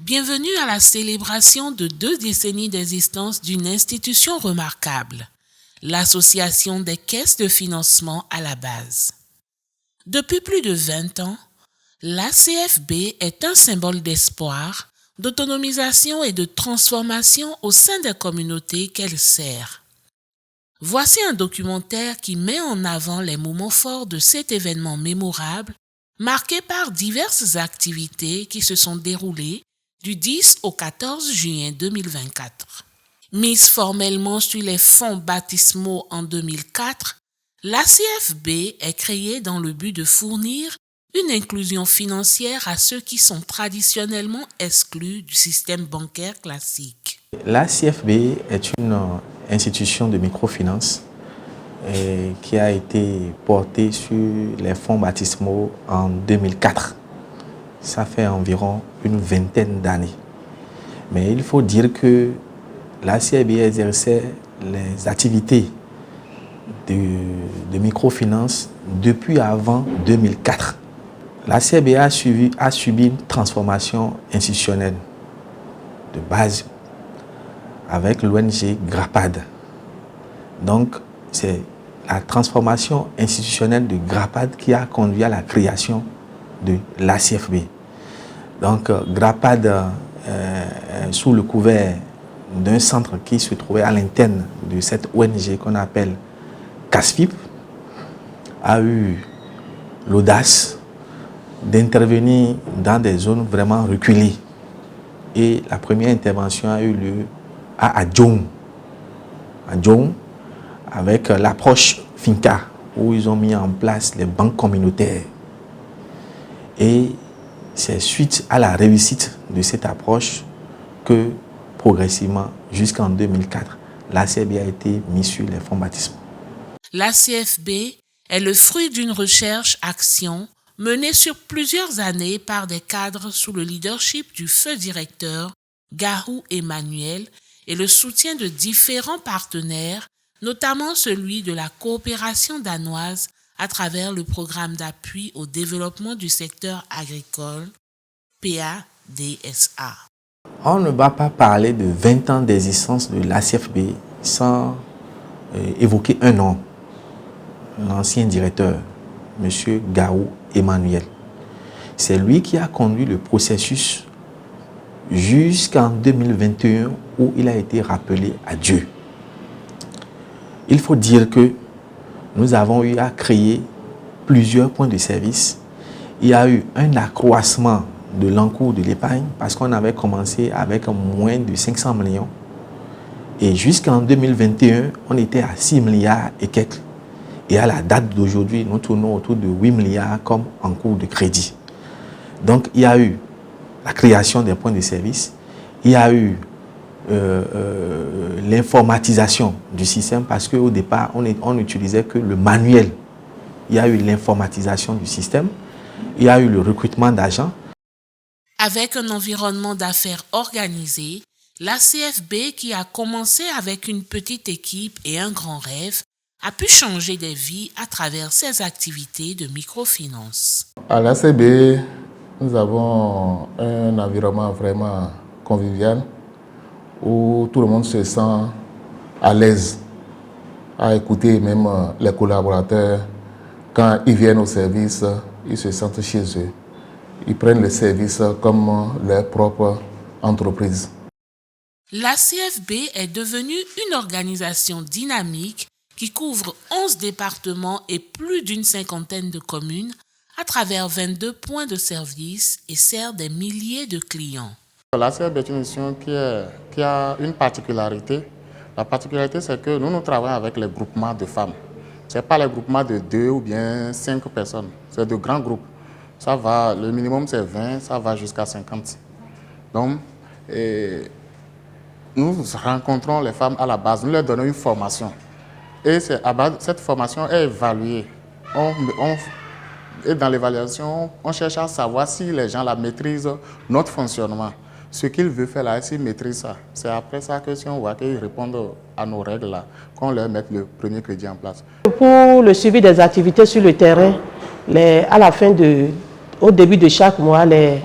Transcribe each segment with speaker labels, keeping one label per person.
Speaker 1: Bienvenue à la célébration de 2 décennies d'existence d'une institution remarquable, l'Association des caisses de financement à la base. Depuis plus de 20 ans, l'ACFB est un symbole d'espoir, d'autonomisation et de transformation au sein des communautés qu'elle sert. Voici un documentaire qui met en avant les moments forts de cet événement mémorable, marqué par diverses activités qui se sont déroulées du 10 au 14 juin 2024. Mise formellement sur les fonds baptismaux en 2004, l'ACFB est créée dans le but de fournir une inclusion financière à ceux qui sont traditionnellement exclus du système bancaire classique.
Speaker 2: L'ACFB est une institution de microfinance qui a été portée sur les fonds baptismaux en 2004. Ça fait environ une vingtaine d'années. Mais il faut dire que l'ACFB exerçait les activités de microfinance depuis avant 2004. L'ACFB a subi une transformation institutionnelle de base avec l'ONG GRAPAD. Donc, c'est la transformation institutionnelle de GRAPAD qui a conduit à la création de l'ACFB. Donc, GRAPAD, sous le couvert d'un centre qui se trouvait à l'interne de cette ONG qu'on appelle CASFIP, a eu l'audace d'intervenir dans des zones vraiment reculées. Et la première intervention a eu lieu à Adjong, avec l'approche Finca, où ils ont mis en place les banques communautaires. Et c'est suite à la réussite de cette approche que, progressivement, jusqu'en 2004, l'ACFB a été mise sur les fonds baptismaux.
Speaker 1: L'ACFB est le fruit d'une recherche-action menée sur plusieurs années par des cadres sous le leadership du feu directeur Garou Emmanuel et le soutien de différents partenaires, notamment celui de la coopération danoise à travers le programme d'appui au développement du secteur agricole, PADSA.
Speaker 2: On ne va pas parler de 20 ans d'existence de l'ACFB sans évoquer un nom, l'ancien directeur, M. Garou Emmanuel. C'est lui qui a conduit le processus jusqu'en 2021 où il a été rappelé à Dieu. Il faut dire que nous avons eu à créer plusieurs points de service. Il y a eu un accroissement de l'encours de l'épargne parce qu'on avait commencé avec moins de 500 millions. Et jusqu'en 2021, on était à 6 milliards et quelques. Et à la date d'aujourd'hui, nous tournons autour de 8 milliards comme encours de crédit. Donc, il y a eu la création des points de service. Il y a eu l'informatisation du système parce qu'au départ, on n'utilisait que le manuel. Il y a eu l'informatisation du système. Il y a eu le recrutement d'agents.
Speaker 1: Avec un environnement d'affaires organisé, l'ACFB, qui a commencé avec une petite équipe et un grand rêve, a pu changer des vies à travers ses activités de microfinance.
Speaker 3: À l'ACFB, nous avons un environnement vraiment convivial où tout le monde se sent à l'aise à écouter même les collaborateurs. Quand ils viennent au service, ils se sentent chez eux. Ils prennent le service comme leur propre entreprise.
Speaker 1: L'ACFB est devenue une organisation dynamique qui couvre 11 départements et plus d'une cinquantaine de communes à travers 22 points de service et sert des milliers de clients.
Speaker 4: L'ACFB est une institution qui a une particularité. La particularité, c'est que nous travaillons avec les groupements de femmes. Ce n'est pas les groupements de 2 ou bien 5 personnes, c'est de grands groupes. Ça va, le minimum c'est 20, ça va jusqu'à 50. Donc, nous rencontrons les femmes à la base, nous leur donnons une formation. Et cette formation est évaluée. Et dans l'évaluation, on cherche à savoir si les gens la maîtrisent, notre fonctionnement. Ce qu'ils veulent faire là, s'ils maîtrisent ça. C'est après ça que si on voit qu'ils répondent à nos règles là, qu'on leur mette le premier crédit en place.
Speaker 5: Pour le suivi des activités sur le terrain, au début de chaque mois, les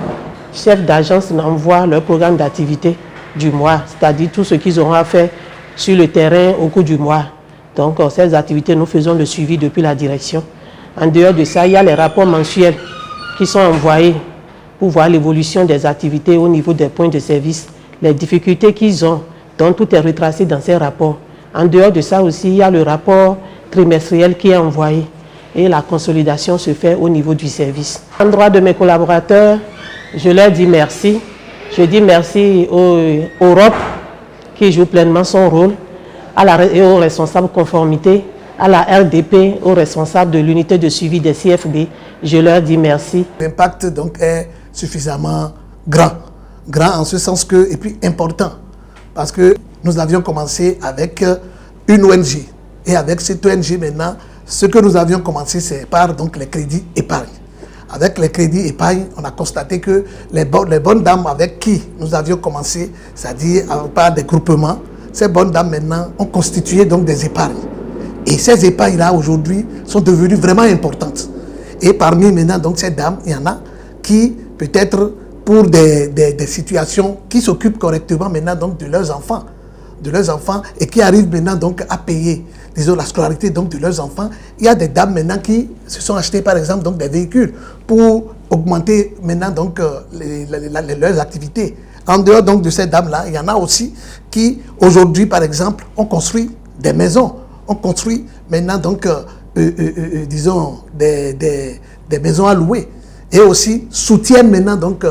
Speaker 5: chefs d'agence n'envoient leur programme d'activité du mois, c'est-à-dire tout ce qu'ils auront à faire sur le terrain au cours du mois. Donc, ces activités, nous faisons le suivi depuis la direction. En dehors de ça, il y a les rapports mensuels qui sont envoyés pour voir l'évolution des activités au niveau des points de service, les difficultés qu'ils ont. Donc, tout est retracé dans ces rapports. En dehors de ça aussi, il y a le rapport trimestriel qui est envoyé et la consolidation se fait au niveau du service. En droit de mes collaborateurs, je leur dis merci. Je dis merci aux Europe qui joue pleinement son rôle, et aux responsables conformité, à la RDP, aux responsables de l'unité de suivi des CFB. Je leur dis merci.
Speaker 6: L'impact donc est suffisamment grand en ce sens que, et puis important, parce que nous avions commencé avec une ONG. Et avec cette ONG maintenant, ce que nous avions commencé, c'est par donc, les crédits épargne. Avec les crédits épargne, on a constaté que les bonnes dames avec qui nous avions commencé, c'est-à-dire par des groupements, ces bonnes dames maintenant ont constitué donc des épargnes. Et ces épargnes-là aujourd'hui sont devenues vraiment importantes. Et parmi maintenant donc ces dames, il y en a qui peut-être pour des situations qui s'occupent correctement maintenant donc de leurs enfants et qui arrivent maintenant donc à payer, disons, la scolarité donc de leurs enfants. Il y a des dames maintenant qui se sont achetées par exemple donc des véhicules pour augmenter maintenant donc leurs activités. En dehors donc de ces dames-là, il y en a aussi qui aujourd'hui par exemple ont construit des maisons, ont construit maintenant donc disons des maisons à louer et aussi soutiennent maintenant donc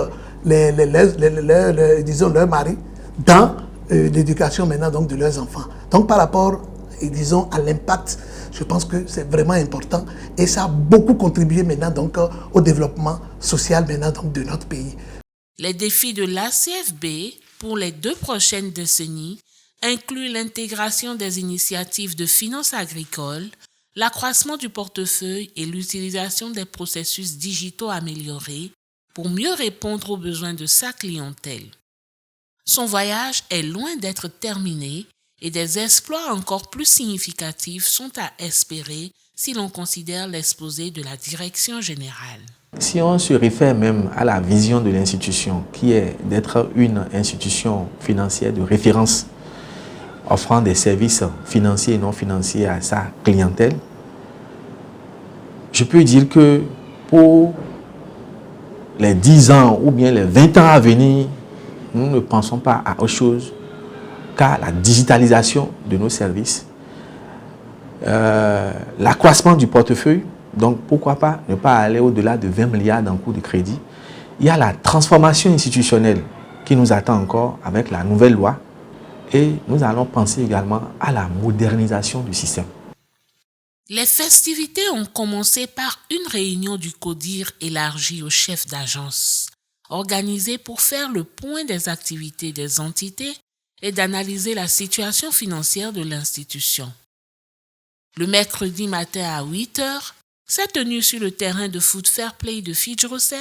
Speaker 6: disons leurs maris dans l'éducation maintenant donc de leurs enfants. Donc par rapport, disons, à l'impact, je pense que c'est vraiment important et ça a beaucoup contribué maintenant donc au développement social maintenant donc de notre pays.
Speaker 1: Les défis de l'ACFB pour les 2 prochaines décennies incluent l'intégration des initiatives de finances agricoles, l'accroissement du portefeuille et l'utilisation des processus digitaux améliorés pour mieux répondre aux besoins de sa clientèle. Son voyage est loin d'être terminé et des exploits encore plus significatifs sont à espérer si l'on considère l'exposé de la direction générale.
Speaker 2: Si on se réfère même à la vision de l'institution, qui est d'être une institution financière de référence, offrant des services financiers et non financiers à sa clientèle, je peux dire que pour les 10 ans ou bien les 20 ans à venir, nous ne pensons pas à autre chose qu'à la digitalisation de nos services, l'accroissement du portefeuille. Donc, pourquoi pas ne pas aller au-delà de 20 milliards d'encours de crédit. Il y a la transformation institutionnelle qui nous attend encore avec la nouvelle loi et nous allons penser également à la modernisation du système.
Speaker 1: Les festivités ont commencé par une réunion du CODIR élargie aux chefs d'agence, organisée pour faire le point des activités des entités et d'analyser la situation financière de l'institution. Le mercredi matin à 8 h, s'est tenu sur le terrain de foot Fair Play de Fidjrosset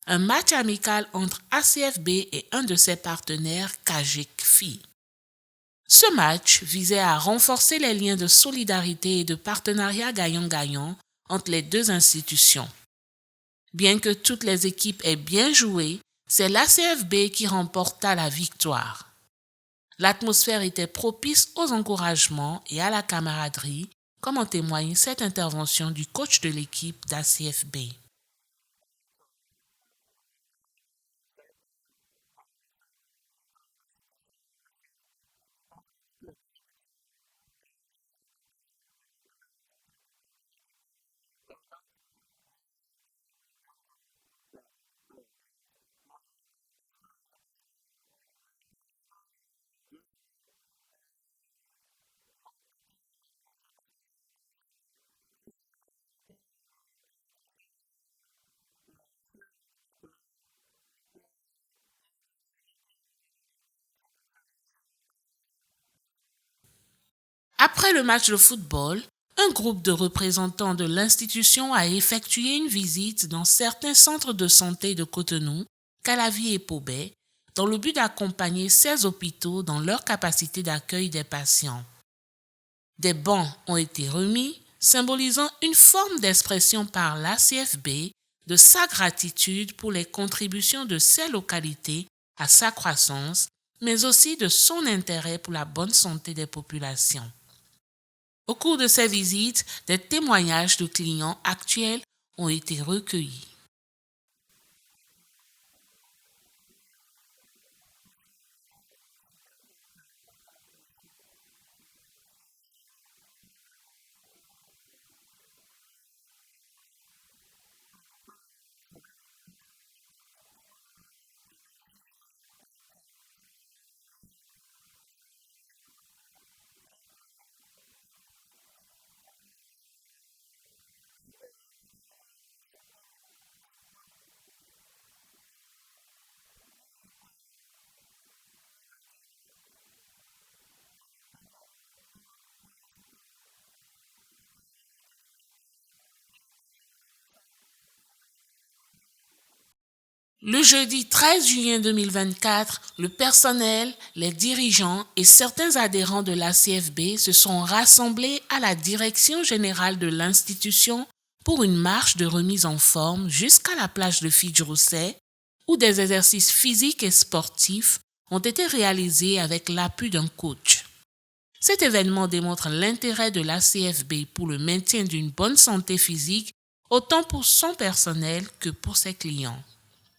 Speaker 1: un match amical entre ACFB et un de ses partenaires, Kajik Fi. Ce match visait à renforcer les liens de solidarité et de partenariat gagnant-gagnant entre les 2 institutions. Bien que toutes les équipes aient bien joué, c'est l'ACFB qui remporta la victoire. L'atmosphère était propice aux encouragements et à la camaraderie, comme en témoigne cette intervention du coach de l'équipe d'ACFB. Après le match de football, un groupe de représentants de l'institution a effectué une visite dans certains centres de santé de Cotonou, Calavi et Pobet, dans le but d'accompagner ces hôpitaux dans leur capacité d'accueil des patients. Des bancs ont été remis, symbolisant une forme d'expression par l'ACFB de sa gratitude pour les contributions de ces localités à sa croissance, mais aussi de son intérêt pour la bonne santé des populations. Au cours de ces visites, des témoignages de clients actuels ont été recueillis. Le jeudi 13 juin 2024, le personnel, les dirigeants et certains adhérents de l'ACFB se sont rassemblés à la direction générale de l'institution pour une marche de remise en forme jusqu'à la plage de Fidjrousset, où des exercices physiques et sportifs ont été réalisés avec l'appui d'un coach. Cet événement démontre l'intérêt de l'ACFB pour le maintien d'une bonne santé physique, autant pour son personnel que pour ses clients.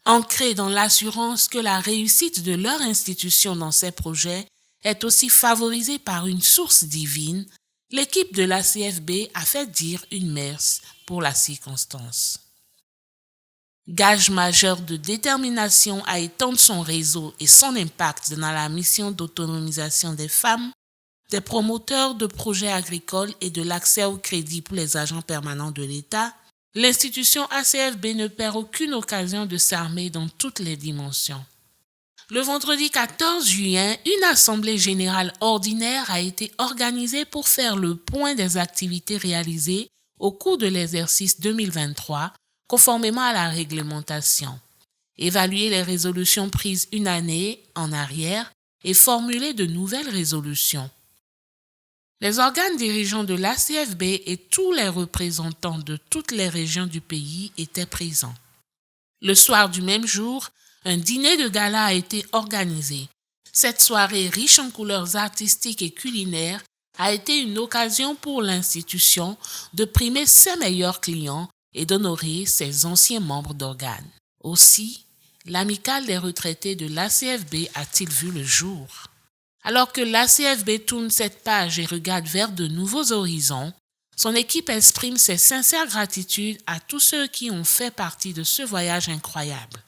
Speaker 1: Ancrés dans l'assurance que la réussite de leur institution dans ces projets est aussi favorisée par une source divine, l'équipe de l'ACFB a fait dire une messe pour la circonstance. Gage majeur de détermination à étendre son réseau et son impact dans la mission d'autonomisation des femmes, des promoteurs de projets agricoles et de l'accès au crédit pour les agents permanents de l'État, l'institution ACFB ne perd aucune occasion de s'armer dans toutes les dimensions. Le vendredi 14 juin, une assemblée générale ordinaire a été organisée pour faire le point des activités réalisées au cours de l'exercice 2023, conformément à la réglementation, évaluer les résolutions prises une année en arrière et formuler de nouvelles résolutions. Les organes dirigeants de l'ACFB et tous les représentants de toutes les régions du pays étaient présents. Le soir du même jour, un dîner de gala a été organisé. Cette soirée riche en couleurs artistiques et culinaires a été une occasion pour l'institution de primer ses meilleurs clients et d'honorer ses anciens membres d'organes. Aussi, l'amicale des retraités de l'ACFB a-t-il vu le jour? Alors que l'ACFB tourne cette page et regarde vers de nouveaux horizons, son équipe exprime ses sincères gratitudes à tous ceux qui ont fait partie de ce voyage incroyable.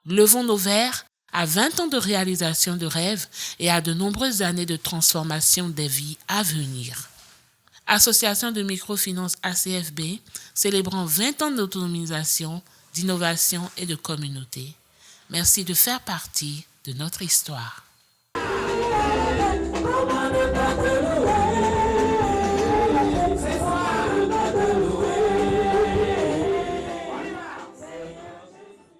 Speaker 1: Levons nos verres à 20 ans de réalisation de rêves et à de nombreuses années de transformation des vies à venir. Association de microfinance ACFB, célébrant 20 ans d'autonomisation, d'innovation et de communauté. Merci de faire partie de notre histoire.